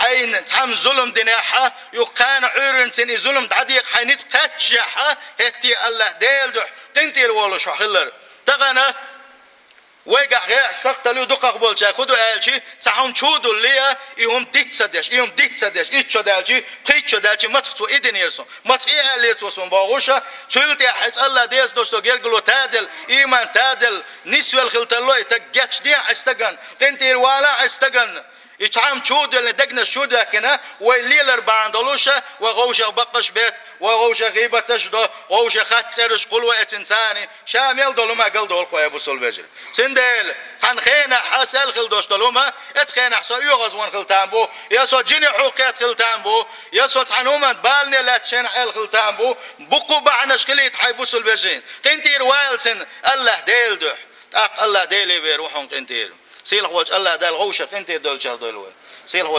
حين تام ظلم دنياها يقان عورن تني ظلم دعديق حينيس قتشها هتي الله ديل دح تنتير والو شحلر تغنى ويقع غير سقطلو دقق بولشا كدو الشي سهم شودو ليا يوم ديت سدش إيش دالشي قيتش دالشي ما تختو إيدين يرسون ما تخيه اللي توصون باغوشا تولتي حيث الله ديس دوستو جيرجلو تادل إيمان تادل نسوى الخلطلو يتجتش دي عستجن تنتير ولا عستجن يتعام شودو اللي دقنا شودو كنا ويليلر باندلوشا وغوشا بقش بيت وغوشا غيبة تجدو غوشا خات سرش قلوة اتنساني شامل دولما قل دول قوي ابو سلبجر سندل تنخينا حسل خل دوش دولما اتخينا حسو يغز وان خلتانبو يسو جيني حوقيت خلتانبو يسو تعنوما بالني لا تشين عيل خلتانبو بقو بعنا شكلي تحيبو سلبجين قنتير والسن الله ديل دوح الله ديلي بيروحون قنتير سيل خوش الله دال غوشا قنتير دول شهر دول سيل